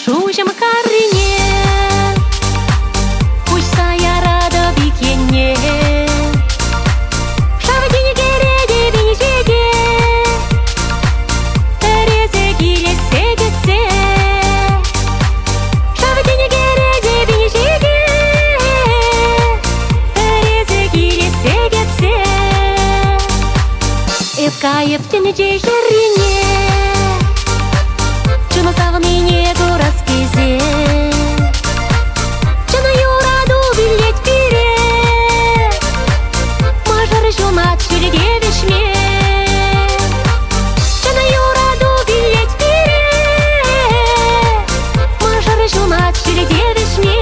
шужым карыне, пусть сая рада бикене. Шавдине кереде бенежеде, резе килесе кетсе. Шавдине кереде бенежеде, резе килесе кетсе. Эпкайып тенеде жерине, чына сағымене дұрас кезе. Чына юраду билет бере, мажыр жұмат жүрге бешме. Чына юраду билет бере, мажыр жұмат жүрге бешме.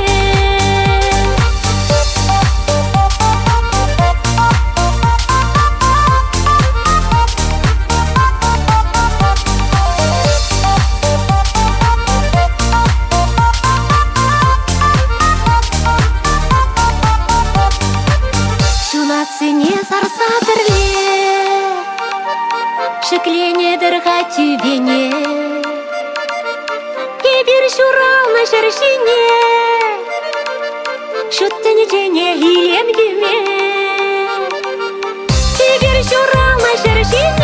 Цене сарсатырле, шекленедір хатюбене, ебір шуралны шыршине, шуттыны жене илем гюме. Ебір шуралны шыршине,